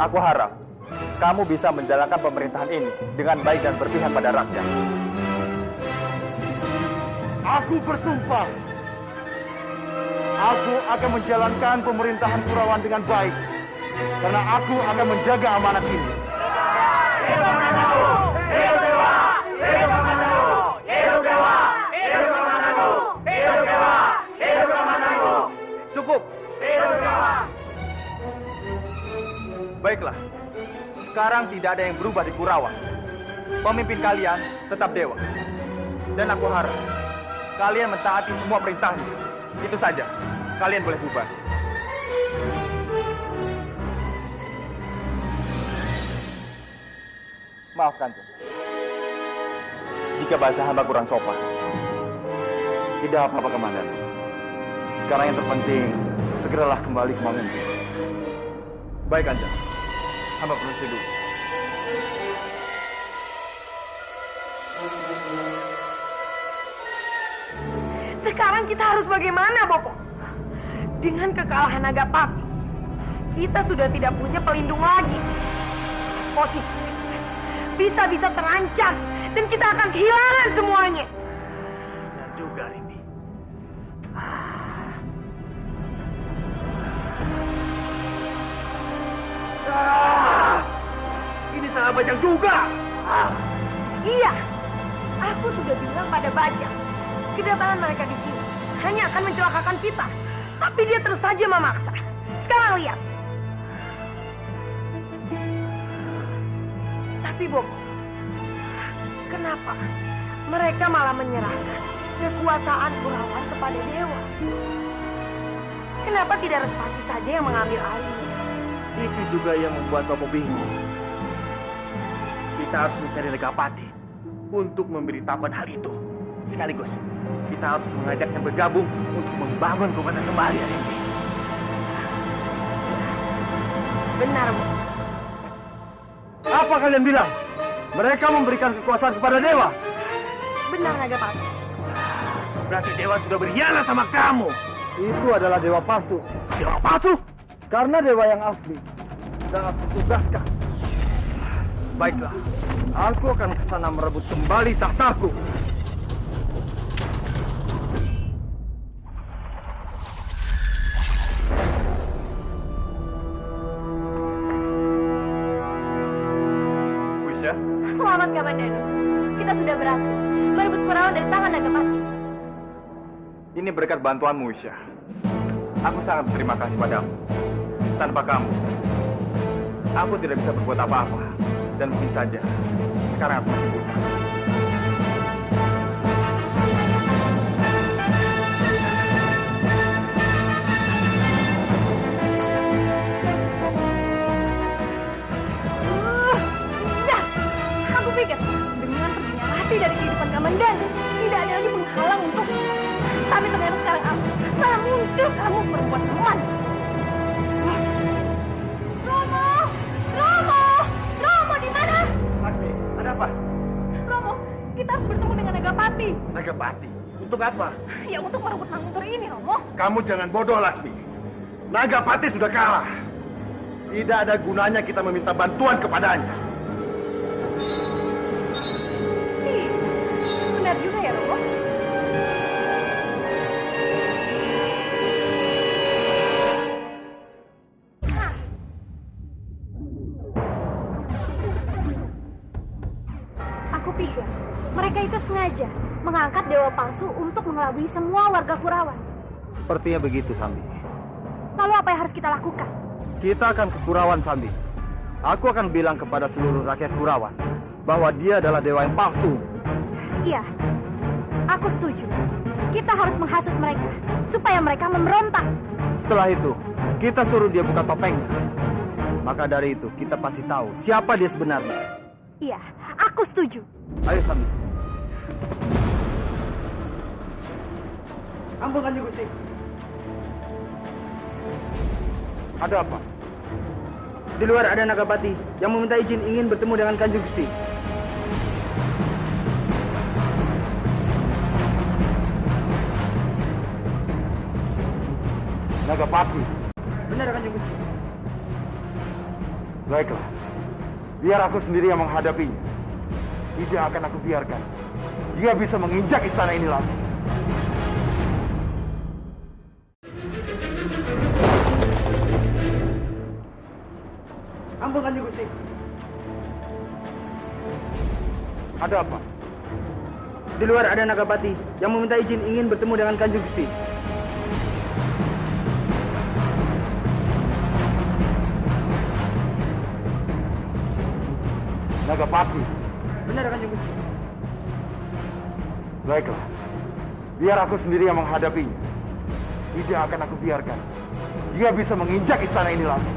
Aku harap kamu bisa menjalankan pemerintahan ini dengan baik dan berpihak pada rakyat. Aku bersumpah, aku akan menjalankan pemerintahan Kurawan dengan baik, karena aku akan menjaga amanat ini. Hidup Manado! Hidup Dewa! Hidup Manado! Hidup Dewa! Hidup Manado! Hidup Dewa! Hidup Manado! Cukup. Hidup Dewa! Baiklah. Sekarang tidak ada yang berubah di Kurawan. Pemimpin kalian tetap dewa. Dan aku harap kalian mentaati semua perintahnya. Itu saja. Kalian boleh bubar. Maaf, Kanjeng. Jika bahasa hamba kurang sopan. Tidak apa-apa, Komandan. Sekarang yang terpenting, segeralah kembali ke Mangunkuh. Baik, Kanjeng. Hamba permisi dulu. Sekarang kita harus bagaimana, Bopo? Dengan kekalahan Nagapati, kita sudah tidak punya pelindung lagi. Posisi kita bisa-bisa terancam dan kita akan kehilangan semuanya. Benar juga, Rini. Ini salah Bajang juga. Iya, aku sudah bilang pada Bajang, kedatangan mereka di sini hanya akan mencelakakan kita. Tapi dia terus saja memaksa. Sekarang lihat. Tapi Bopo, kenapa mereka malah menyerahkan kekuasaan Kurawan kepada dewa? Kenapa tidak Respati saja yang mengambil alihnya? Itu juga yang membuat Bopo bingung. Kita harus mencari Nagapati untuk memberitahukan hal itu. Sekaligus, kita harus mengajaknya bergabung untuk membangun kekuatan kembali hari ini. Benar, Bu. Apa kalian bilang? Mereka memberikan kekuasaan kepada dewa. Benar, Nagapati. Berarti dewa sudah berkhianat sama kamu. Itu adalah dewa palsu. Dewa palsu? Karena dewa yang asli sedang aku tugaskan. Baiklah, aku akan ke sana merebut kembali tahtaku. Wisya, Selamat, Kamandanu. Kita sudah berhasil merebut Kurawan dari tangan Nagapati. ini berkat bantuanmu, Wisya. Aku sangat berterima kasih padamu. Tanpa kamu, aku tidak bisa berbuat apa-apa. Dan mungkin saja, sekarang aku masih buta. Iya, aku pikir dengan perginya Rati dari kehidupan Kamandanu tidak ada lagi penghalang untuk. Tapi ternyata sekarang aku malah muncul kamu berbuat teman. Romo, Romo, Romo di mana? Lasmi, ada apa? Romo, kita harus bertemu dengan Nagapati. Nagapati? Untuk apa? Ya untuk merebut Manguntur ini, Romo. Kamu jangan bodoh, Lasmi. Nagapati sudah kalah. Tidak ada gunanya kita meminta bantuan kepadanya. Ih, benar juga ya, Romo. Nah. Aku pikir mereka itu sengaja mengangkat dewa palsu untuk mengelabui semua warga Kurawan. Sepertinya begitu, Sambi. Lalu apa yang harus kita lakukan? Kita akan ke Kurawan, Sambi. Aku akan bilang kepada seluruh rakyat Kurawan bahwa dia adalah dewa yang palsu. Iya, aku setuju. Kita harus menghasut mereka supaya mereka memberontak. Setelah itu, kita suruh dia buka topengnya. Maka dari itu, kita pasti tahu siapa dia sebenarnya. Iya, aku setuju. Ayo, Sambi. Ampun, Kanjeng Gusti. Ada apa? Di luar ada Nagapati yang meminta izin ingin bertemu dengan Kanjeng Gusti. Nagapati. Benar Kanjeng Gusti. Baiklah, biar aku sendiri yang menghadapinya. Tidak akan aku biarkan dia bisa menginjak istana ini lagi. Ampun Kanjeng Gusti. Ada apa? Di luar ada Nagapati yang meminta izin ingin bertemu dengan Kanjeng Gusti. Nagapati. Benar Kanjeng Gusti. Baiklah, biar aku sendiri yang menghadapinya. Tidak akan aku biarkan dia bisa menginjak istana ini lagi.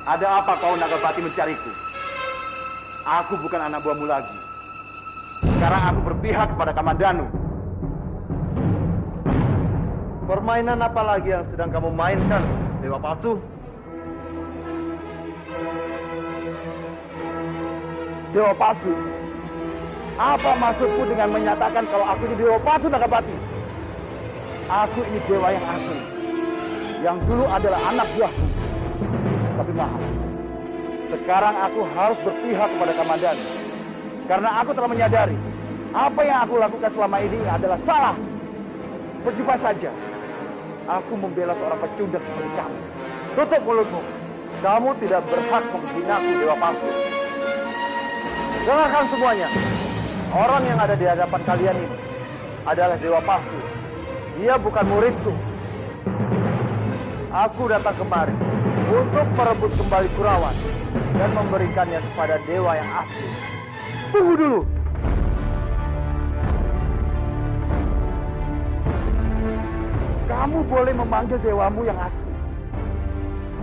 Ada apa kau Nagapati mencariku? Aku bukan anak buahmu lagi. Sekarang aku berpihak kepada Kamandanu. Permainan apa lagi yang sedang kamu mainkan, Dewa Palsu? Dewa palsu? Apa maksudmu dengan menyatakan kalau aku ini dewa palsu, Nagapati? Aku ini dewa yang asli, yang dulu adalah anak buahku. Tapi maaf, sekarang aku harus berpihak kepada Kamandanu. Karena aku telah menyadari, apa yang aku lakukan selama ini adalah salah. Percuma saja, aku membela seorang pecundang seperti kamu. Tutup mulutmu. Kamu tidak berhak menghinaku, dewa palsu. Dengarkan semuanya. Orang yang ada di hadapan kalian ini adalah dewa palsu. Dia bukan muridku. Aku datang kemari untuk merebut kembali Kurawan dan memberikannya kepada dewa yang asli. Tunggu dulu. Kamu boleh memanggil dewamu yang asli.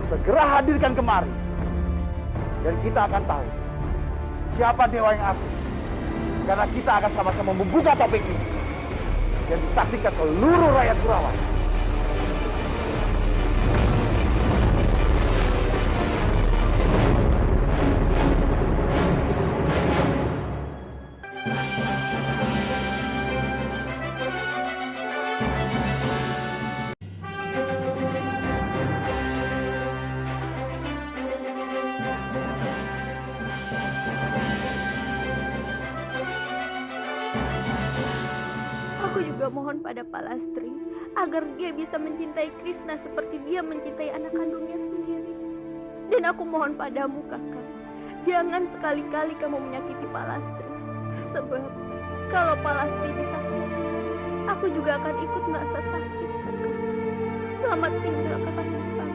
Segera hadirkan kemari. Dan kita akan tahu siapa dewa yang asli. Karena kita akan sama-sama membuka topik ini dan disaksikan seluruh rakyat Kurawan. Aku juga mohon pada Palastri agar dia bisa mencintai Krishna seperti dia mencintai anak kandungnya sendiri. Dan aku mohon padamu, Kakak, jangan sekali-kali kamu menyakiti Palastri. Sebab kalau Palastri disakiti, aku juga akan ikut merasa sakit, Kakak. Selamat tinggal, Kakak Nipang.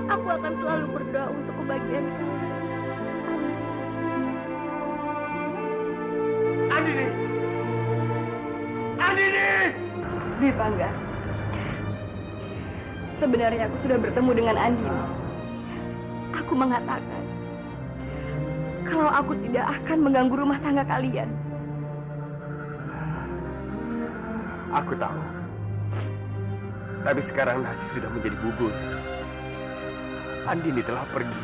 Aku akan selalu berdoa untuk kebahagiaan kalian. Amin. Andini! Andini! Dwi Pangga, sebenarnya aku sudah bertemu dengan Andini. Aku mengatakan kalau aku tidak akan mengganggu rumah tangga kalian. Aku tahu. Tapi sekarang nasi sudah menjadi bubur. Andini telah pergi.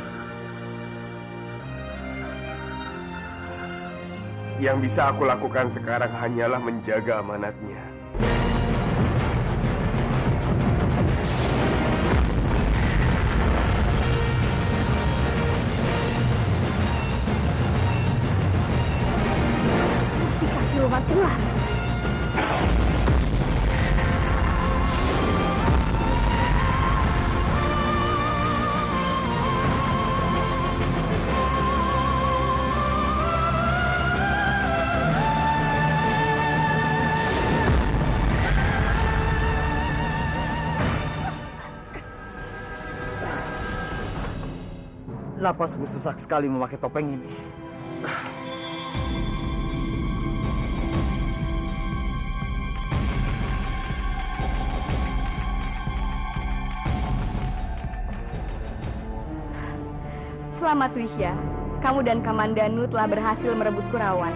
Yang bisa aku lakukan sekarang hanyalah menjaga amanatnya. Mesti kasih obat ular. Napasku sesak sekali memakai topeng ini. Selamat Wisya, kamu dan Kamandanu telah berhasil merebut Kurawan.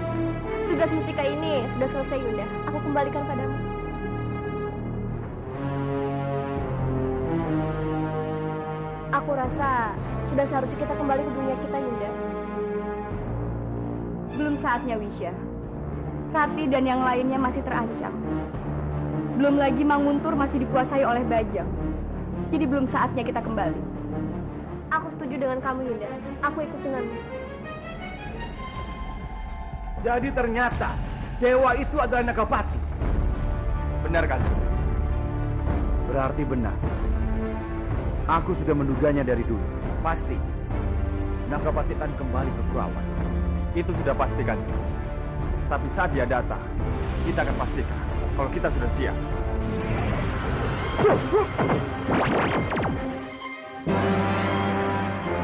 Tugas mustika ini sudah selesai, Yunda. Aku kembalikan padamu. Aku rasa sudah seharusnya kita kembali ke dunia kita, Yunda. Belum Belum saatnya, Wisya. Rati dan yang lainnya masih terancam. Belum lagi Manguntur masih dikuasai oleh Bajang. Jadi belum saatnya kita kembali. Aku setuju dengan kamu, Yunda. Aku ikut denganmu. Jadi ternyata dewa itu adalah Nagapati. Benar kan? Berarti benar. Aku sudah menduganya dari dulu. Pasti Nagapati akan kembali ke Kurawan. Itu sudah pasti kan? Tapi saat dia datang, kita akan pastikan kalau kita sudah siap.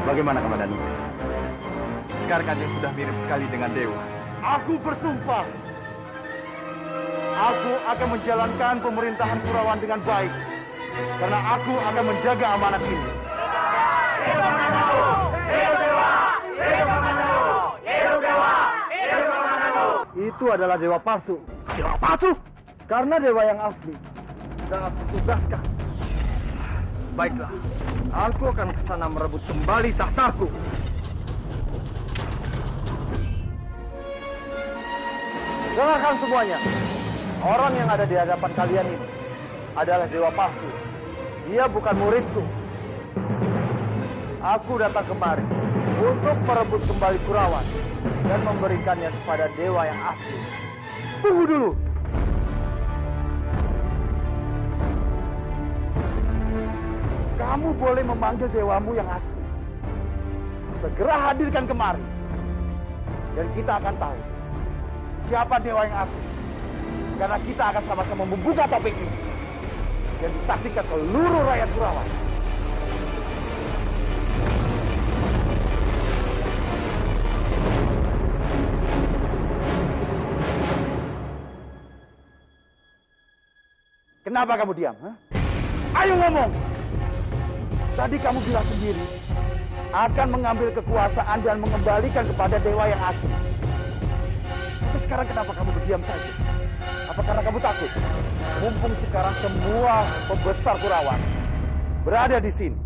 Bagaimana Kamandanu? Sekarang Kanjeng sudah mirip sekali dengan dewa. Aku bersumpah. Aku akan menjalankan pemerintahan Kurawan dengan baik. Karena aku akan menjaga amanat ini. Hidup Kamandanu! Hidup dewa! Hidup Kamandanu! Hidup dewa! Hidup Kamandanu! Itu adalah dewa palsu. Dewa palsu? Karena dewa yang asli sedang aku tugaskan. Baiklah, aku akan ke sana merebut kembali tahtaku. Dengarkan semuanya. Orang yang ada di hadapan kalian ini adalah dewa palsu. Dia bukan muridku. Aku datang kemari untuk merebut kembali Kurawan dan memberikannya kepada dewa yang asli. Tunggu dulu. Kamu boleh memanggil dewamu yang asli. Segera hadirkan kemari. Dan kita akan tahu siapa dewa yang asli. Karena kita akan sama-sama membuka topeng ini. Dan disaksikan seluruh rakyat Kurawan. Kenapa kamu diam? Ha? Ayo ngomong! Tadi kamu bilang sendiri akan mengambil kekuasaan dan mengembalikan kepada dewa yang asli. Tapi sekarang kenapa kamu berdiam saja? Apa karena kamu takut? Mumpung sekarang semua pembesar Kurawan berada di sini.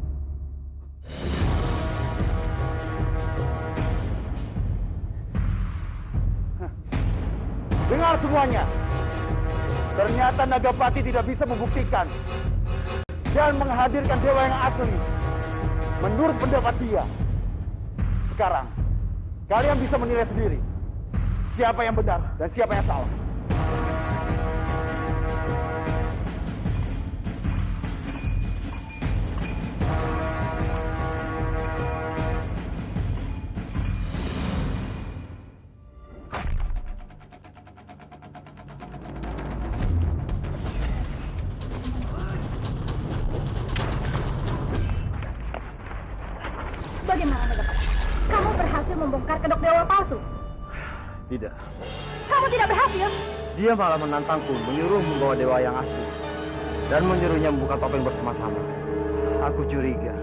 Dengar semuanya. Ternyata Nagapati tidak bisa membuktikan dan menghadirkan dewa yang asli. Menurut pendapat dia. Sekarang, kalian bisa menilai sendiri siapa yang benar dan siapa yang salah. Bagaimana, Nagapati? Kamu berhasil membongkar kedok dewa palsu? Tidak. Kamu tidak berhasil? Dia malah menantangku, menyuruh membawa dewa yang asli. Dan menyuruhnya membuka topeng bersama-sama. Aku curiga.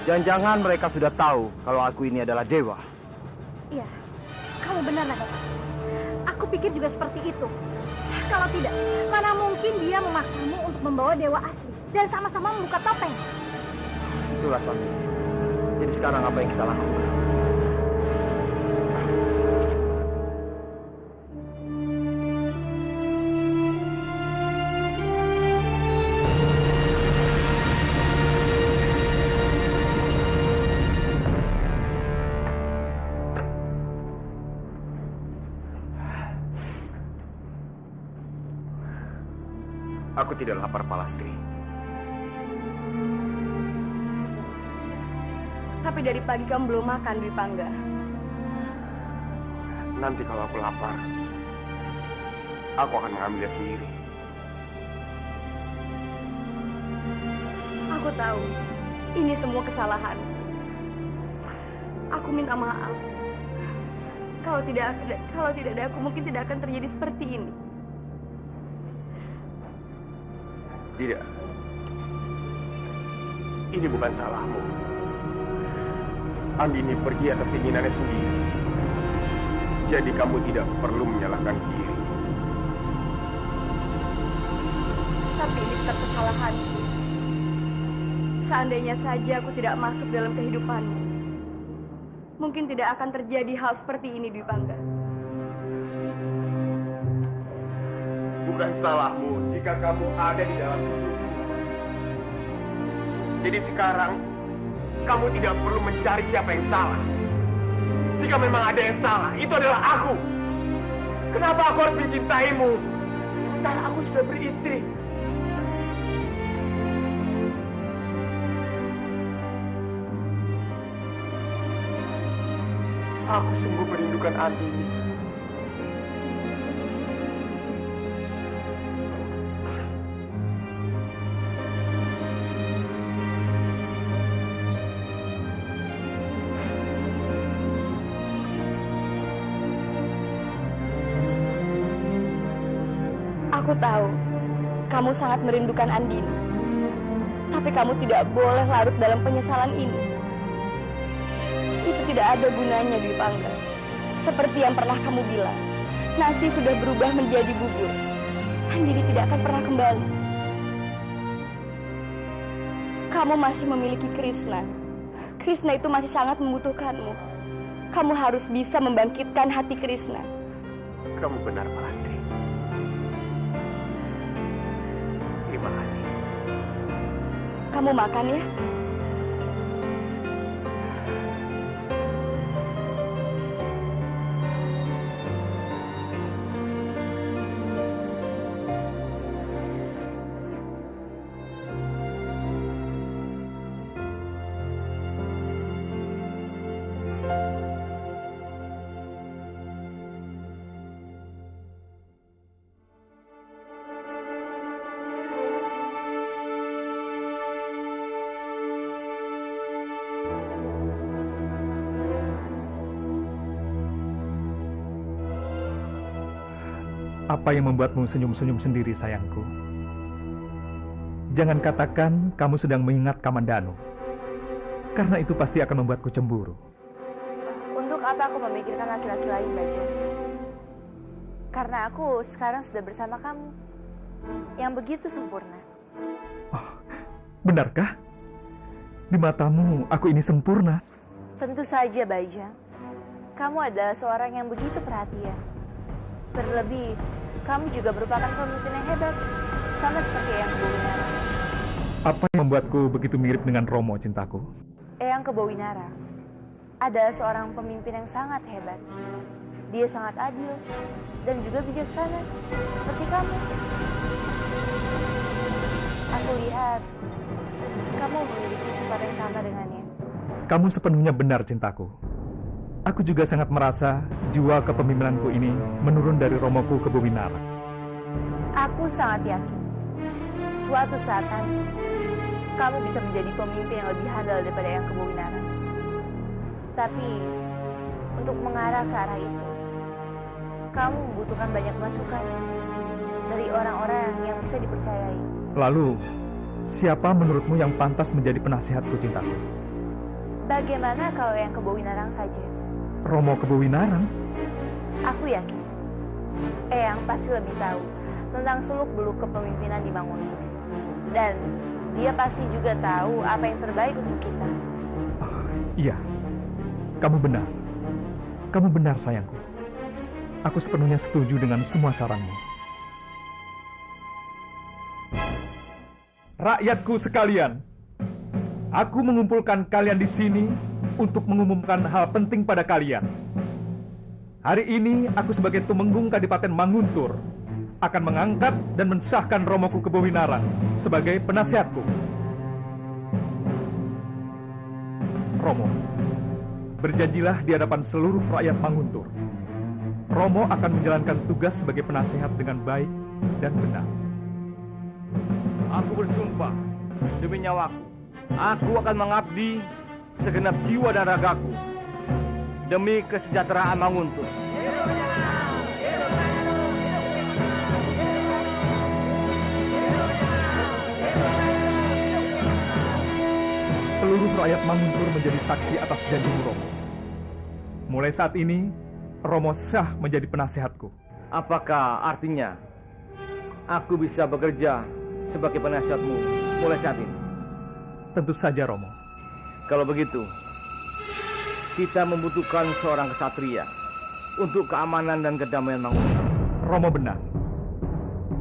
Jangan-jangan mereka sudah tahu kalau aku ini adalah dewa. Iya, kamu benar, Nagapati. Aku pikir juga seperti itu. Kalau tidak, mana mungkin dia memaksamu untuk membawa dewa asli dan sama-sama membuka topeng. Itulah Sami. Jadi sekarang apa yang kita lakukan? Aku tidak lapar, Palastri. Tapi dari pagi kamu belum makan, Dwi Pangga. Nanti kalau aku lapar, aku akan mengambilnya sendiri. Aku tahu, ini semua kesalahan. Aku minta maaf. Kalau tidak ada aku, mungkin tidak akan terjadi seperti ini. Tidak. Ini bukan salahmu. Andini pergi atas keinginannya sendiri. Jadi kamu tidak perlu menyalahkan diri. Tapi ini tetap kesalahanku. Seandainya saja aku tidak masuk dalam kehidupanmu, mungkin tidak akan terjadi hal seperti ini, Dwi Pangga. bukan salahmu jika kamu ada di dalam hidupku. Jadi sekarang, kamu tidak perlu mencari siapa yang salah. Jika memang ada yang salah, itu adalah aku. Kenapa aku harus mencintaimu, sementara aku sudah beristri? Aku sungguh merindukan Andini. Aku tahu kamu sangat merindukan Andini. Tapi kamu tidak boleh larut dalam penyesalan ini. Itu tidak ada gunanya, Dwi Pangga. Seperti yang pernah kamu bilang, nasi sudah berubah menjadi bubur. Andini tidak akan pernah kembali. Kamu masih memiliki Krishna. Krishna itu masih sangat membutuhkanmu. Kamu harus bisa membangkitkan hati Krishna. Kamu benar, Palastri. Terima kasih. Kamu makan ya. Apa yang membuatmu senyum-senyum sendiri, sayangku? Jangan katakan kamu sedang mengingat Kamandanu, karena itu pasti akan membuatku cemburu. Untuk apa aku memikirkan laki-laki lain, Bajang? Karena aku sekarang sudah bersama kamu, yang begitu sempurna. Oh, benarkah? Di matamu, aku ini sempurna. Tentu saja, Bajang. Kamu adalah seorang yang begitu perhatian. Terlebih, kamu juga merupakan pemimpin yang hebat, sama seperti Eyang Kebowinara. Apa yang membuatku begitu mirip dengan Romo, cintaku? Eyang Kebowinara adalah seorang pemimpin yang sangat hebat. Dia sangat adil dan juga bijaksana, seperti kamu. Aku lihat kamu memiliki sifat yang sama dengannya. Kamu sepenuhnya benar, cintaku. Aku juga sangat merasa jiwa kepemimpinanku ini menurun dari Romoku Kebowinara. Aku sangat yakin suatu saat nanti kamu bisa menjadi pemimpin yang lebih handal daripada Eyang Kebowinara. Tapi untuk mengarah ke arah itu, kamu membutuhkan banyak masukan dari orang-orang yang bisa dipercayai. Lalu, siapa menurutmu yang pantas menjadi penasihatku, cintaku? Bagaimana kalau Eyang Kebowinarang saja? Romo Kebowinarang? Aku yakin Eyang pasti lebih tahu tentang seluk-beluk kepemimpinan di Manguntur. Dan dia pasti juga tahu apa yang terbaik untuk kita. Oh, iya, kamu benar. Kamu benar, sayangku. Aku sepenuhnya setuju dengan semua saranmu. Rakyatku sekalian, aku mengumpulkan kalian di sini untuk mengumumkan hal penting pada kalian. Hari ini aku sebagai Tumenggung Kadipaten Manguntur akan mengangkat dan mensahkan Romoku Kebowinarang sebagai penasihatku. Romo, berjanjilah di hadapan seluruh rakyat Manguntur. Romo akan menjalankan tugas sebagai penasihat dengan baik dan benar. Aku bersumpah demi nyawaku, aku akan mengabdi segenap jiwa dan ragaku demi kesejahteraan Manguntur. Seluruh rakyat Manguntur menjadi saksi atas janjimu, Romo. Mulai saat ini, Romo sah menjadi penasihatku. Apakah artinya aku bisa bekerja sebagai penasihatmu mulai saat ini? Tentu saja, Romo. Kalau begitu, kita membutuhkan seorang ksatria untuk keamanan dan kedamaian Manguntur. Romo benar.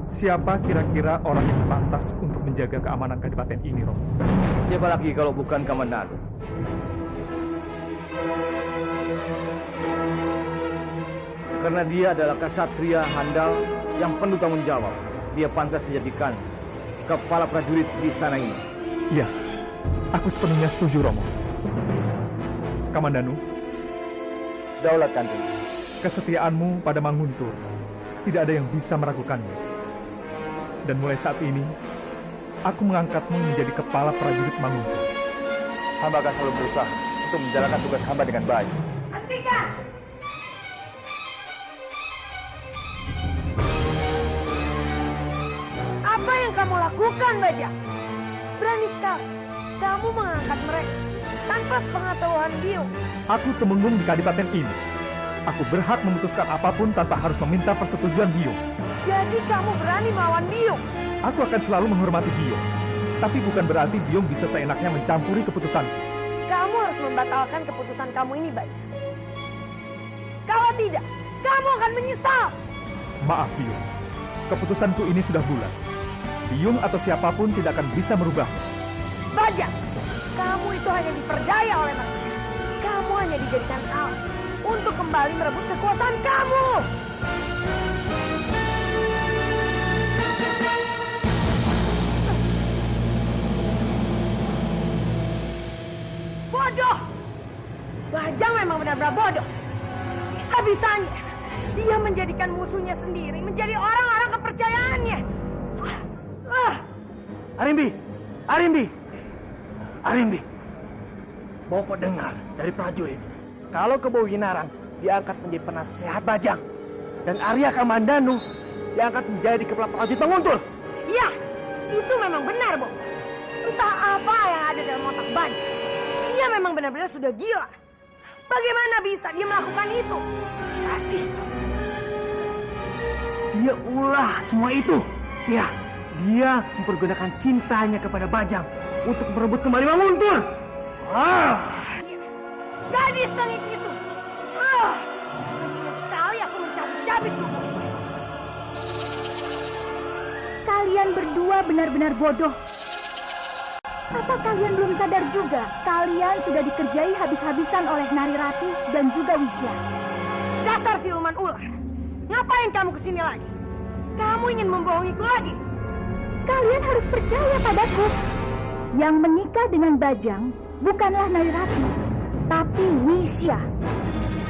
siapa kira-kira orang yang pantas untuk menjaga keamanan Kadipaten ini, Romo? Siapa lagi kalau bukan Kamandanu? Karena dia adalah kesatria handal yang penuh tanggung jawab. Dia pantas dijadikan kepala prajurit di istana ini. Iya, aku sepenuhnya setuju, Romo. Kamandanu, Daulat Kanjeng. kesetiaanmu pada Manguntur tidak ada yang bisa meragukannya. Dan mulai saat ini, aku mengangkatmu menjadi kepala prajurit Manguntur. Hamba akan selalu berusaha untuk menjalankan tugas hamba dengan baik. Hentikan! Apa yang kamu lakukan, Bajang? Berani sekali kamu mengangkat mereka tanpa sepengetahuan Biung. Aku Tumenggung di Kadipaten ini. Aku berhak memutuskan apapun tanpa harus meminta persetujuan Biung. Jadi kamu berani melawan Biung? Aku akan selalu menghormati Biung. Tapi bukan berarti Biung bisa seenaknya mencampuri keputusanku. Kamu harus membatalkan keputusan kamu ini, Bajang. Kalau tidak, kamu akan menyesal. Maaf, Biung. Keputusanku ini sudah bulat. Biung atau siapapun tidak akan bisa merubahnya. Bajang, kamu itu hanya diperdaya oleh mereka. Kamu hanya dijadikan alat untuk kembali merebut kekuasaan kamu. Bodoh! Bajang memang benar-benar bodoh. Bisa-bisanya dia menjadikan musuhnya sendiri menjadi orang-orang kepercayaannya. Arimbi! Arimbi! Arimbi! Bopo dengar dari prajurit kalau Kebo Winarang diangkat menjadi penasehat Bajang dan Arya Kamandanu diangkat menjadi kepala prajurit Manguntur. Iya, itu memang benar, Bopo. Entah apa yang ada dalam otak Bajang. Dia memang benar-benar sudah gila. Bagaimana bisa dia melakukan itu? Berarti Dia ulah semua itu. Ya, dia mempergunakan cintanya kepada Bajang untuk merebut kembali Manguntur. gadis tengik itu. Ingin sekali aku mencabik-cabik tubuh. Kalian berdua benar-benar bodoh. Apa kalian belum sadar juga? Kalian sudah dikerjai habis-habisan oleh Narirati dan juga Wisya. Dasar siluman ular. Ngapain kamu kesini lagi? Kamu ingin membohongiku lagi? Kalian harus percaya padaku. Yang menikah dengan Bajang bukanlah Narirati, tapi Wisya.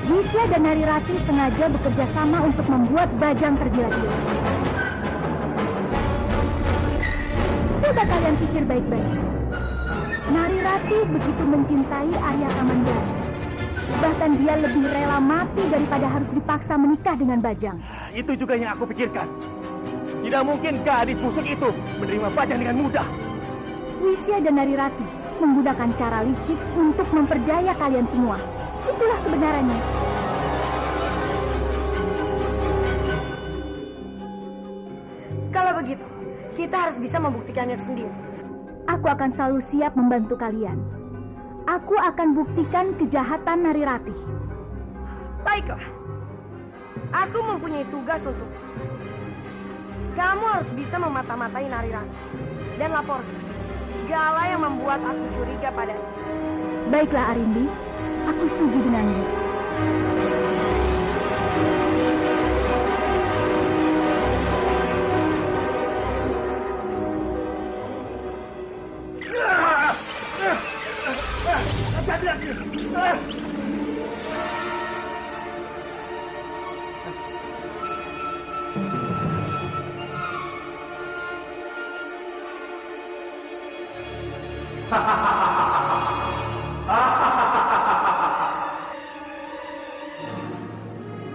Wisya dan Narirati sengaja bekerja sama untuk membuat Bajang tergila-gila. Coba kalian pikir baik-baik. Narirati begitu mencintai Arya Kamandanu. Bahkan dia lebih rela mati daripada harus dipaksa menikah dengan Bajang. Itu juga yang aku pikirkan. Tidak mungkin gadis musuh itu menerima Bajang dengan mudah. Wisya dan Narirati menggunakan cara licik untuk memperdaya kalian semua. Itulah kebenarannya. Kalau begitu, kita harus bisa membuktikannya sendiri. Aku akan selalu siap membantu kalian. Aku akan buktikan kejahatan Narirati. Baiklah. Aku mempunyai tugas untuk kamu harus bisa memata-matai Narirati dan laporkan segala yang membuat aku curiga padanya. Baiklah Arimbi, aku setuju denganmu.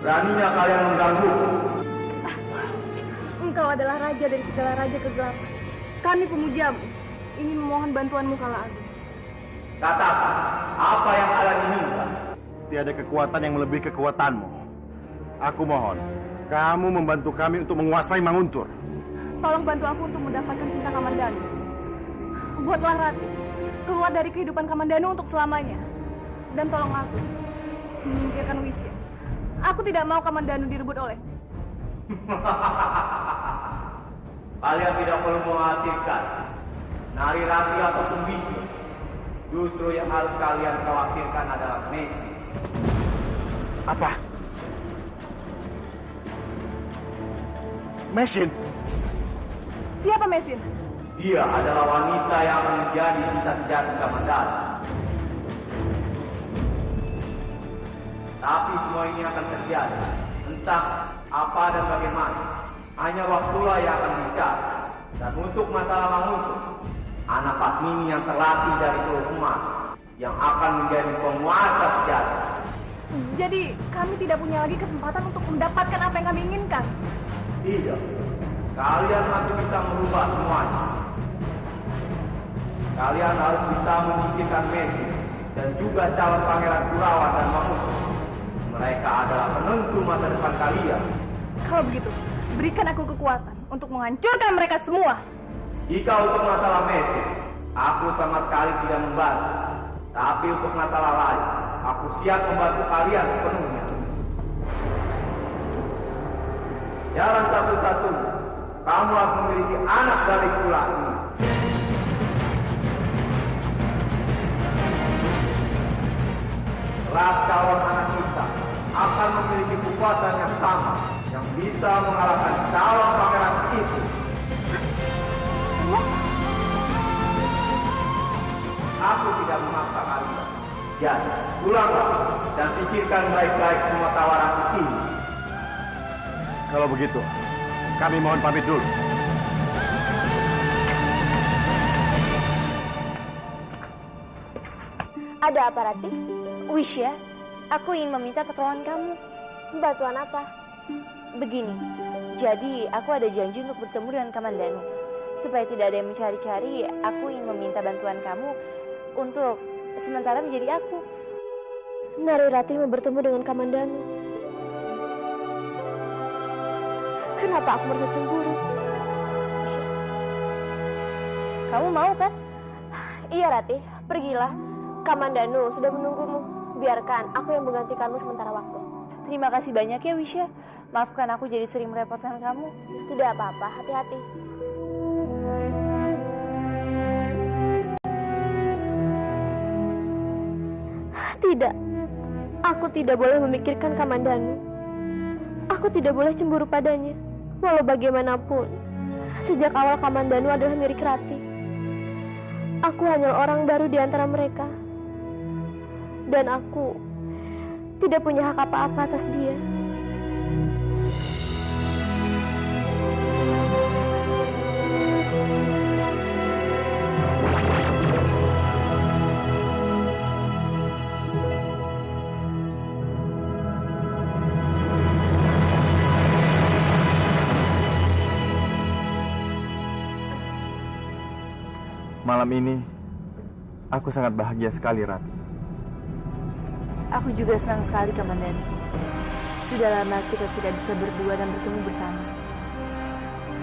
Beraninya kalian mengganggu. Engkau adalah raja dari segala raja kegelapan. Kami pemujamu, ingin memohon bantuanmu Kala Agung. Katakan, apa yang kalian inginkan? Tiada kekuatan yang melebihi kekuatanmu. Aku mohon, kamu membantu kami untuk menguasai Manguntur. Tolong bantu aku untuk mendapatkan cinta Kamandanu. Buatlah Rati keluar dari kehidupan Kamandanu untuk selamanya. Dan tolong aku menyingkirkan Wisya. Aku tidak mau Kamandanu direbut oleh. Kalian tidak perlu mengkhawatirkan Nari Rati ataupun Wisnu. Justru yang harus kalian khawatirkan adalah Messi. Apa? Mesin? Siapa Mesin? Dia adalah wanita yang akan menjadi cinta sejati Kamandanu. Tapi semua ini akan terjadi. Entah apa dan bagaimana. Hanya waktulah yang akan bicara. Dan untuk masalah Manguntur, anak Padmini yang terlatih dari Teluk Emas yang akan menjadi penguasa sejati. Jadi kami tidak punya lagi kesempatan untuk mendapatkan apa yang kami inginkan. Tidak. Kalian masih bisa merubah semuanya. Kalian harus bisa menyingkirkan Messi dan juga calon pangeran Kurawan dan Manguntur. Mereka adalah penentu masa depan kalian. Kalau begitu, berikan aku kekuatan untuk menghancurkan mereka semua. Jika untuk masalah Messi, aku sama sekali tidak membantu. Tapi untuk masalah lain, aku siap membantu kalian sepenuhnya. Jalan satu-satunya, kamu harus memiliki anak dari Kulasmi. Kelak calon anak kita akan memiliki kekuatan yang sama, yang bisa mengalahkan calon pangeran itu. Aku tidak memaksa kalian. Jadi, pulanglah dan pikirkan baik-baik semua tawaran ini. Kalau begitu, kami mohon pamit dulu. Ada apa, Rati? Wisya, aku ingin meminta pertolongan kamu. Bantuan apa? Begini, jadi aku ada janji untuk bertemu dengan Kamandanu. Supaya tidak ada yang mencari-cari, aku ingin meminta bantuan kamu untuk sementara menjadi aku. Nari Rati mau bertemu dengan Kamandanu. Kenapa aku merasa cemburu? Kamu mau kan? Iya Rati, pergilah. Kamandanu sudah menunggumu. Biarkan aku yang menggantikanmu sementara waktu. Terima kasih banyak ya Wisya. Maafkan aku jadi sering merepotkan kamu. Tidak apa-apa, hati-hati. Tidak, aku tidak boleh memikirkan Kamandanu. Aku tidak boleh cemburu padanya. Walau bagaimanapun, sejak awal Kamandanu adalah milik Rati. Aku hanya orang baru di antara mereka. Dan aku tidak punya hak apa-apa atas dia. Malam ini, aku sangat bahagia sekali, Rati. Aku juga senang sekali, Komandan. Sudah lama kita tidak bisa berdua dan bertemu bersama.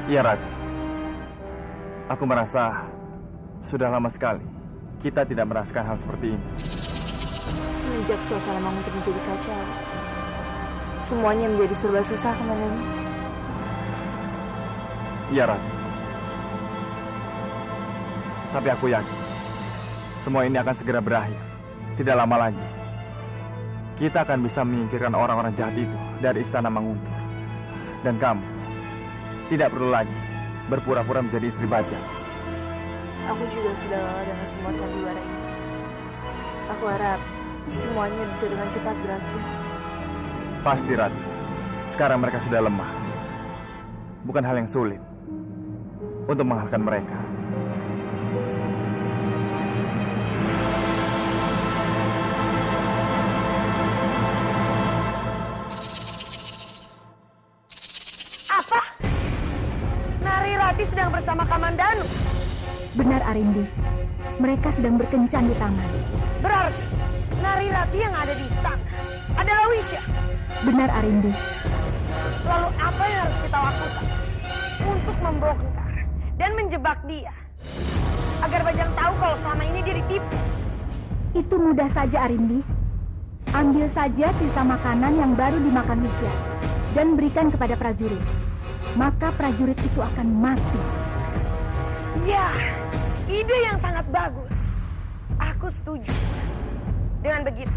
Iya, Rati. Aku merasa sudah lama sekali kita tidak merasakan hal seperti ini. Semenjak suasana Manguntur menjadi kacau, semuanya menjadi serba susah, Komandan. Iya, Rati. Tapi aku yakin semua ini akan segera berakhir. Tidak lama lagi kita akan bisa menyingkirkan orang-orang jahat itu dari istana Manguntur. Dan kamu tidak perlu lagi berpura-pura menjadi istri bajang. Aku juga sudah lelah dengan semua sandiwara ini. Aku harap semuanya bisa dengan cepat berakhir. Pasti, Rati. Sekarang mereka sudah lemah. Bukan hal yang sulit untuk mengalahkan mereka. Sedang bersama Kamandanu. Benar, Arindi. Mereka sedang berkencan di taman. Berarti Nari Rati yang ada di istana adalah Wisya. Benar, Arindi. Lalu apa yang harus kita lakukan untuk membongkar dan menjebak dia agar Bajang tahu kalau selama ini dia ditipu? Itu mudah saja, Arindi. Ambil saja sisa makanan yang baru dimakan Wisya dan berikan kepada prajurit. maka prajurit itu akan mati. Ya, ide yang sangat bagus. Aku setuju. Dengan begitu,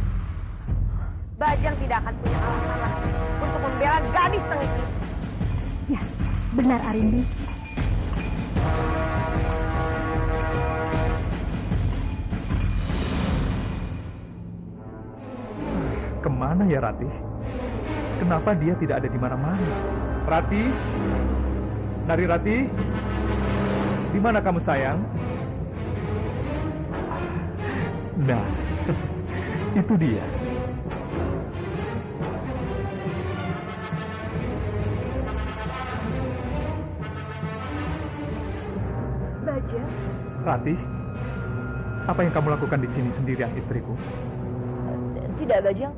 Bajang tidak akan punya alasan lagi untuk membela gadis tengik itu. Ya, benar Arimbi. Kemana ya Ratih? Kenapa dia tidak ada di mana-mana? Ratih? Nari Ratih? Di mana kamu sayang? Nah, itu dia. Bajang? Ratih, apa yang kamu lakukan di sini sendirian istriku? Tidak, Bajang.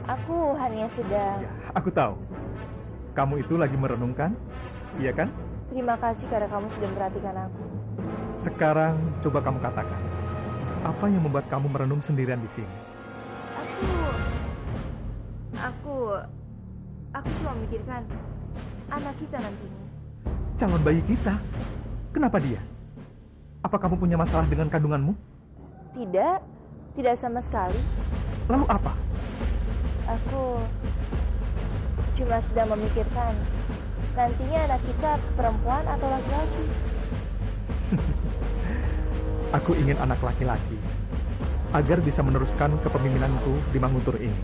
Aku hanya sedang... Ya, aku tahu. Kamu itu lagi merenungkan, iya kan? Terima kasih karena kamu sudah memperhatikan aku. Sekarang coba kamu katakan, apa yang membuat kamu merenung sendirian di sini? Aku cuma memikirkan anak kita nantinya. Calon bayi kita? Kenapa dia? Apa kamu punya masalah dengan kandunganmu? Tidak sama sekali. Lalu apa? Aku cuma sedang memikirkan nantinya anak kita perempuan atau laki-laki. Aku ingin anak laki-laki agar bisa meneruskan kepemimpinanku di Manguntur ini.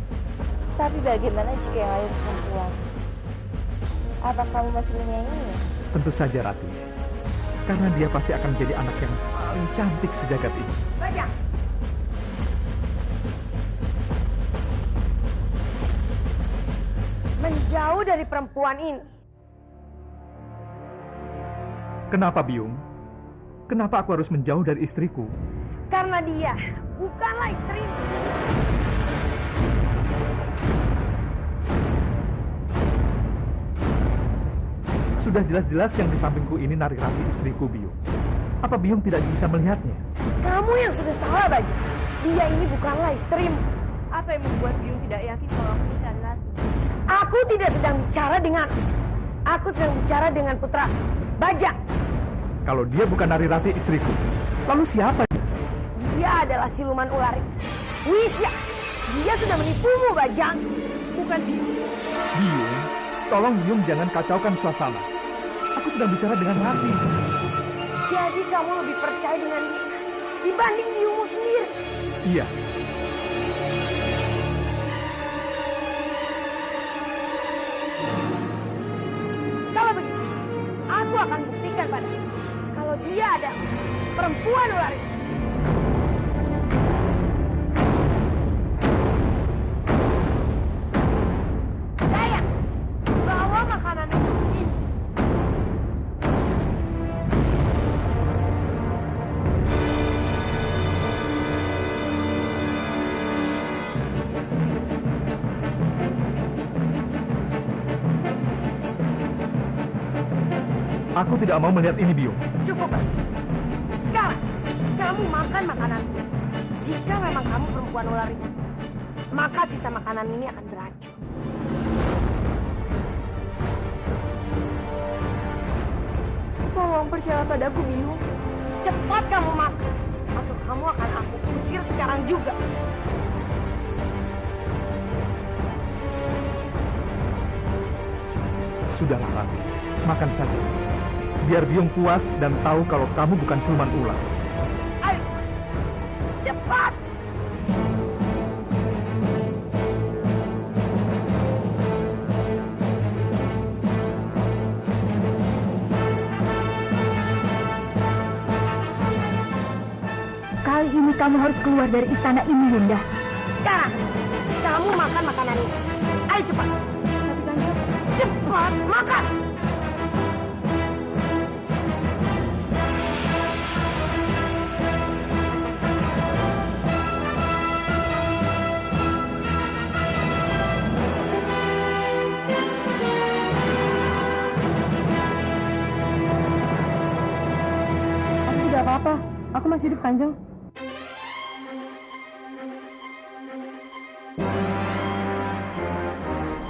Tapi bagaimana jika yang lahir perempuan? Apa kamu masih menyayanginya? Tentu saja Ratih, karena dia pasti akan menjadi anak yang paling cantik sejagat ini. Bajang! Menjauh dari perempuan ini. Kenapa Biung? Kenapa aku harus menjauh dari istriku? Karena dia bukanlah istrimu. Sudah jelas-jelas yang di sampingku ini Nari Ratih istriku Biung. Apa Biung tidak bisa melihatnya? Kamu yang sudah salah, Bajang. Dia ini bukanlah istrimu. Apa yang membuat Biung tidak yakin kalau aku ini Nari Ratih? Aku tidak sedang bicara dengan. Aku sedang bicara dengan putra Bajang. Kalau dia bukan Nari Ratih istriku, lalu siapa? Dia adalah siluman ular itu. Wisya, dia sudah menipumu, Bajang. Bukan Biung, tolong Biung jangan kacaukan suasana. Aku sedang bicara dengan Ratih. Jadi kamu lebih percaya dengan dia dibanding biungmu sendiri. Iya. Kalau begitu, aku akan buktikan padamu kalau dia adalah perempuan ular itu. Daya, bawa makanan itu ke sini. Aku tidak mau melihat ini, Biung. Cukup, Bang. Sekarang, kamu makan makanan ini. Jika memang kamu perempuan ular itu, maka sisa makanan ini akan beracun. Tolong percaya padaku, Biung. Cepat kamu makan, atau kamu akan aku usir sekarang juga. Sudahlah, Ratih. Makan saja. Biar Biung puas dan tahu kalau kamu bukan siluman ular. Ayo, cepat! Kali ini kamu harus keluar dari istana ini, Yunda. Sekarang, kamu makan makanan ini. Ayo cepat! Cepat, makan! Aku tidak apa-apa. Aku masih hidup, Kanjeng.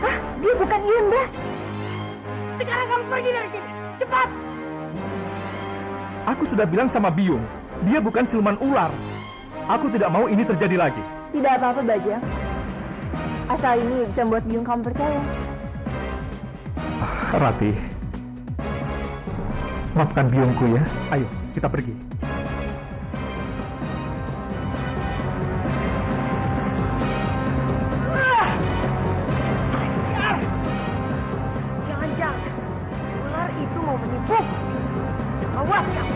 Hah? Dia bukan Yunda. Sekarang kamu pergi dari sini. Cepat! Aku sudah bilang sama Biung, dia bukan siluman ular. Aku tidak mau ini terjadi lagi. Tidak apa-apa, Bajang. Asal ini bisa membuat Biung kamu percaya. Rati, maafkan Biungku ya. Ayo, kita pergi. Ajar! Jangan-jangan ular itu mau menipu. Awas kamu!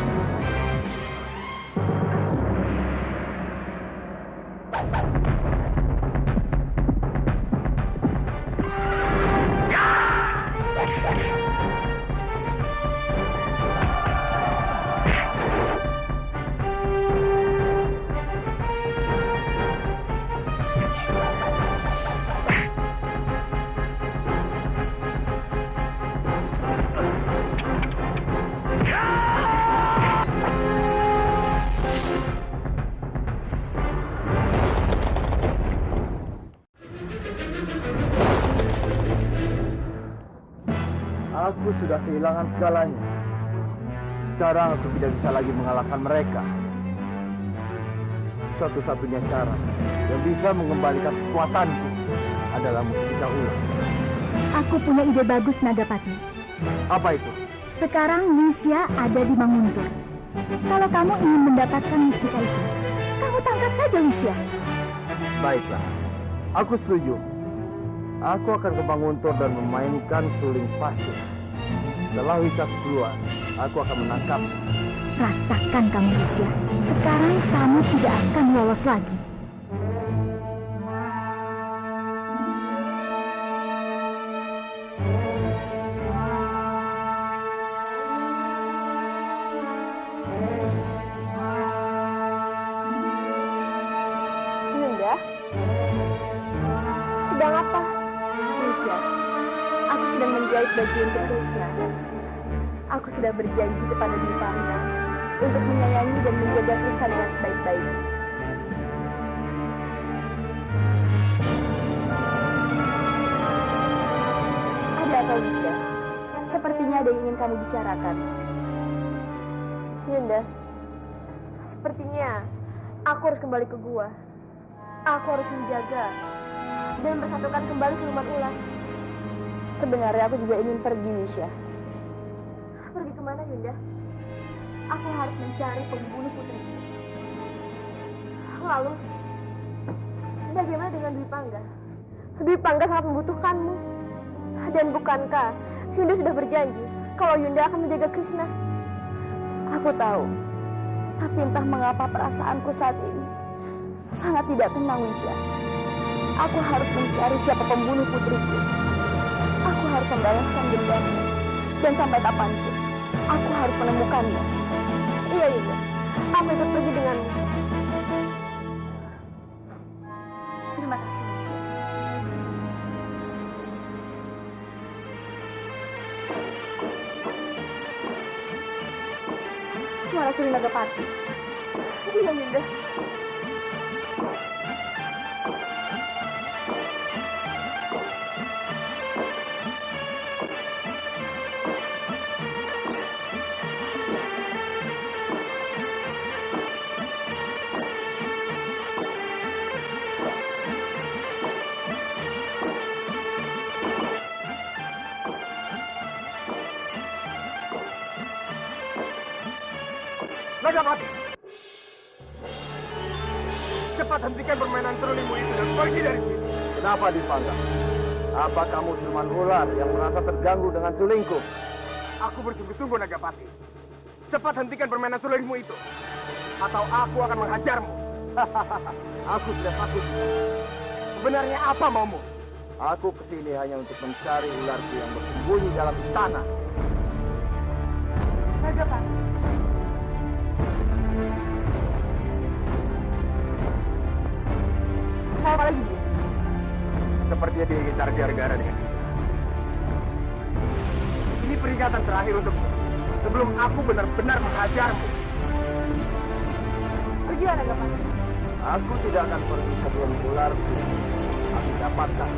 Aku sudah kehilangan segalanya. Sekarang aku tidak bisa lagi mengalahkan mereka. Satu-satunya cara yang bisa mengembalikan kekuatanku adalah mustika ular. Aku punya ide bagus, Nagapati. Apa itu? Sekarang Wisya ada di Manguntur. Kalau kamu ingin mendapatkan mustika itu, kamu tangkap saja Wisya. Baiklah, aku setuju. Aku akan ke Manguntur dan memainkan suling pasir. Setelah Wisya keluar, aku akan menangkap. Rasakan kamu, Wisya. Sekarang kamu tidak akan lolos lagi. Yunda? Sedang apa? Wisya, aku sedang menjahit baju untuk Krishna. Aku sudah berjanji kepada Dwi Pangga untuk menyayangi dan menjaga Krishna dengan sebaik-baiknya. Ada apa, Wisya? Sepertinya ada yang ingin kamu bicarakan. Yunda, sepertinya aku harus kembali ke gua. Aku harus menjaga dan bersatukan kembali siluman ular. Sebenarnya aku juga ingin pergi, Wisya. Pergi kemana, Yunda? Aku harus mencari pembunuh putriku. Lalu, bagaimana dengan Dwi Pangga? Dwi Pangga sangat membutuhkanmu. Dan bukankah Yunda sudah berjanji kalau Yunda akan menjaga Krishna? Aku tahu, tapi entah mengapa perasaanku saat ini sangat tidak tenang, Wisya. Aku harus mencari siapa pembunuh putriku. Aku harus membalaskan dendamnya. Dan sampai kapanpun, aku harus menemukannya. Iya, Yunda. Aku ikut pergi denganmu. Terima kasih, Wisya. Suara Suri Nagapati. Iya, Yunda. Nagapati! Cepat hentikan permainan serulimu itu dan pergi dari sini. Kenapa Dipangga? Apa kamu siluman ular yang merasa terganggu dengan sulingku? Aku bersungguh-sungguh, Nagapati. Cepat hentikan permainan sulingmu itu, atau aku akan menghajarmu. Aku tidak takut. Sebenarnya apa maumu? Aku kesini hanya untuk mencari ularku yang bersembunyi dalam istana. Nagapati. Apa lagi dia? Sepertinya dia ingin cari gara-gara dengan kita. Ini peringatan terakhir untukmu, sebelum aku benar-benar menghajarmu. Pergilah, Nagapati. Aku tidak akan pergi sebelum ularku aku dapatkan.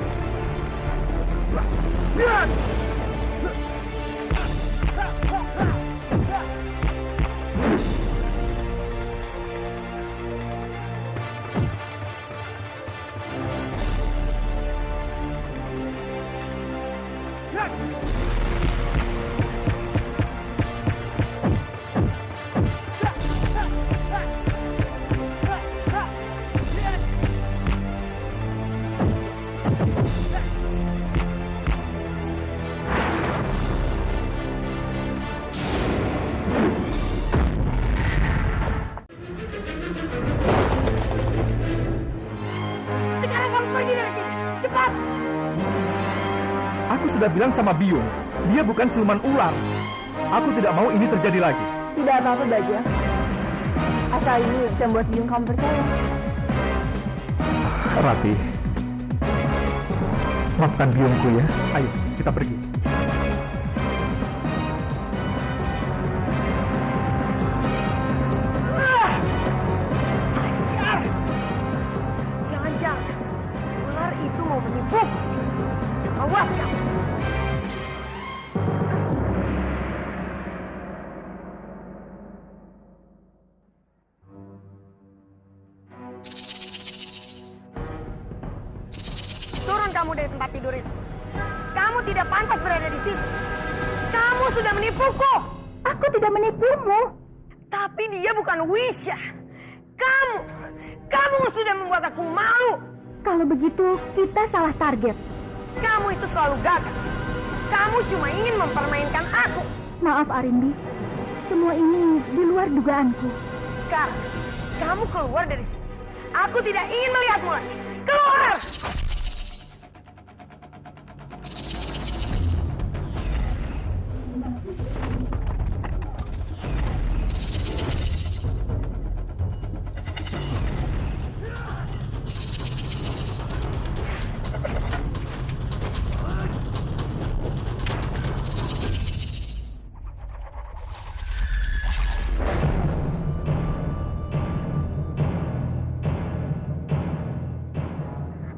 Lihat! Sekarang kamu pergi dari sini. Cepat. Aku sudah bilang sama Biung, dia bukan siluman ular. Aku tidak mau ini terjadi lagi. Tidak apa-apa, Bajang. Asal ini bisa membuat Biung kamu percaya. Rati, maafkan Biungku ya. Ayo, kita pergi. Ajar. Jangan-jangan ular itu mau menipuku. Awas kamu. Turun kamu dari tempat tidur itu. Kamu tidak pantas berada di situ. Kamu sudah menipuku. Aku tidak menipumu. Tapi dia bukan Wisya. Kamu sudah membuat aku malu. Kalau begitu, kita salah target. Kamu itu selalu gagal. Kamu cuma ingin mempermainkan aku. Maaf, Arimbi. Semua ini di luar dugaanku. Sekarang, kamu keluar dari sini. Aku tidak ingin melihatmu lagi. Keluar!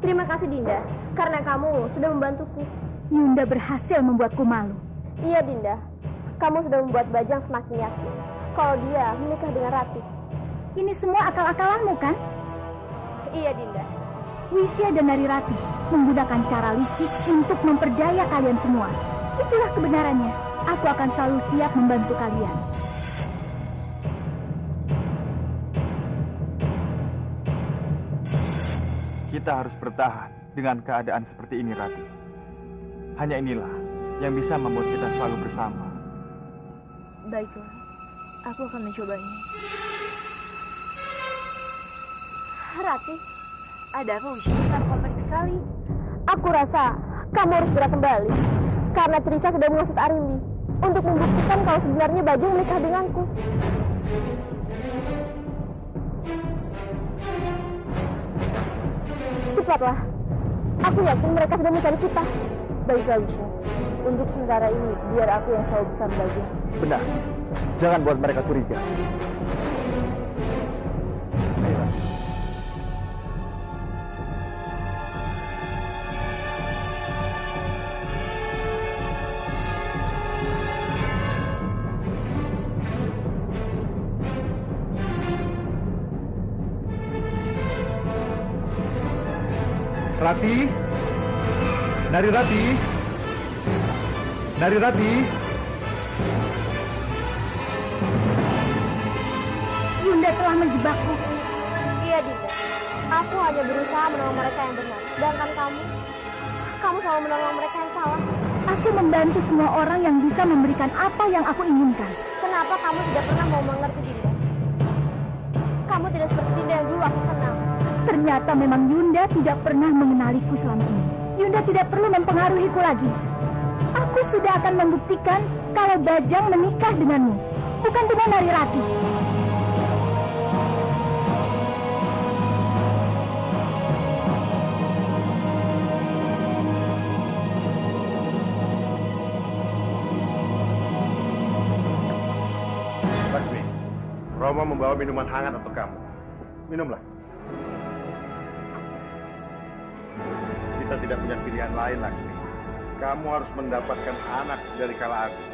Terima kasih Dinda, karena kamu sudah membantuku. Yunda berhasil membuatku malu. Iya Dinda, kamu sudah membuat Bajang semakin yakin kalau dia menikah dengan Ratih. Ini semua akal-akalanmu, kan? Iya Dinda. Wisya dan Narirati menggunakan cara licik untuk memperdaya kalian semua. Itulah kebenarannya. Aku akan selalu siap membantu kalian. Kita harus bertahan dengan keadaan seperti ini, Rati. Hanya inilah yang bisa membuat kita selalu bersama. Baiklah, aku akan mencobanya. Ratih, Ada apa, Wisya? Kenapa panik sekali? aku rasa kamu harus segera kembali. Karena Trisa sudah mengasut Arimbi untuk membuktikan kalau sebenarnya Bajang menikah denganku. Cepatlah. Aku yakin mereka sudah mencari kita. Baiklah, Wisya. Untuk sementara ini, biar aku yang selalu bersama Bajang. Benar. Jangan buat mereka curiga. Ayo, Rati. Rati, Narirati, Narirati. Yunda telah menjebakku. Iya, Dinda. Aku hanya berusaha menolong mereka yang benar. Sedangkan kamu selalu menolong mereka yang salah. Aku membantu semua orang yang bisa memberikan apa yang aku inginkan. Kenapa kamu tidak pernah mau mengerti Dinda? Kamu tidak seperti Dinda yang dulu aku kenal. Ternyata memang Yunda tidak pernah mengenaliku selama ini. Yunda tidak perlu mempengaruhiku lagi. Aku sudah akan membuktikan kalau Bajang menikah denganmu, bukan dengan Narirati. Laksmi, Roma membawa minuman hangat untuk kamu. Minumlah. Kita tidak punya pilihan lain, Laksmi. Kamu harus mendapatkan anak dari Kala Agung.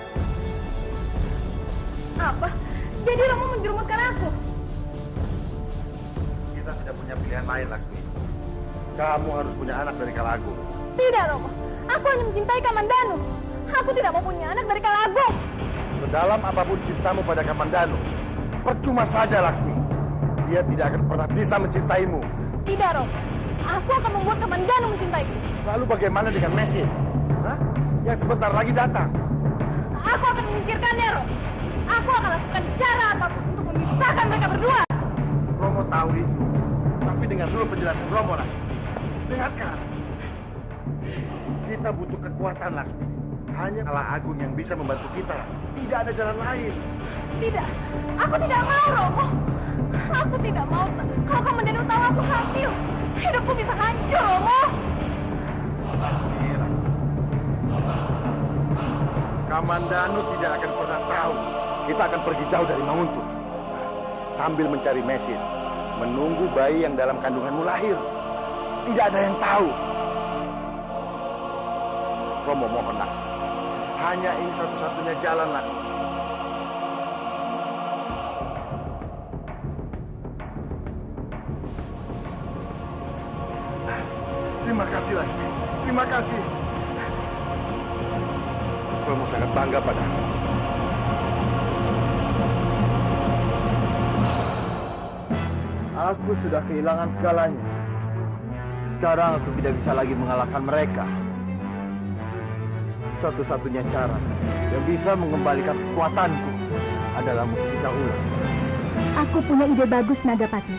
Apa? Jadi kamu menjerumuskan aku? Kita tidak punya pilihan lain, Laksmi. Kamu harus punya anak dari Kala Agung. Tidak, Romo. Aku hanya mencintai Kamandanu. Aku tidak mau punya anak dari Kang Agung. Sedalam apapun cintamu pada Kamandanu, percuma saja Laksmi. Dia tidak akan pernah bisa mencintaimu. Tidak, Romo. Aku akan membuat Kamandanu mencintaiku. Lalu bagaimana dengan Mesin? Hah? Yang sebentar lagi datang. Aku akan memikirkannya, Romo. Aku akan lakukan cara apapun untuk memisahkan mereka berdua. Romo tahu itu. Tapi dengar dulu penjelasan Romo, Laksmi. Dengarkan. Kita butuh kekuatan, Laksmi. Hanya Allah Agung yang bisa membantu kita. Tidak ada jalan lain. Tidak, aku tidak mau, Romo. Aku tidak mau. Kalau Kamandanu tahu aku hamil, hidupku bisa hancur, Romo. Laksmi. Kamandanu tidak akan pernah tahu. Kita akan pergi jauh dari Manguntuh. Sambil mencari Mesin. Menunggu bayi yang dalam kandunganmu lahir. Tidak ada yang tahu. Romo mohon, Laksmi. Hanya ini satu-satunya jalan, Laksmi. Terima kasih, Laksmi. Terima kasih. Romo sangat bangga padamu. Aku sudah kehilangan segalanya. Sekarang aku tidak bisa lagi mengalahkan mereka. Satu-satunya cara yang bisa mengembalikan kekuatanku adalah mustika ular. Aku punya ide bagus, Nagapati.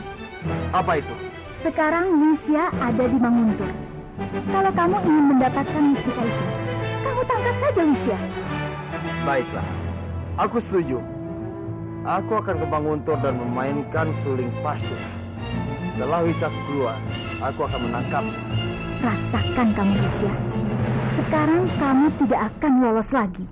Apa itu? Sekarang Wisya ada di Manguntur. Kalau kamu ingin mendapatkan mustika itu, kamu tangkap saja Wisya. Baiklah, aku setuju. Aku akan ke Manguntur dan memainkan suling pasir. Setelah Wisya keluar, aku akan menangkapnya. Rasakan kamu, Wisya. Sekarang kamu tidak akan lolos lagi.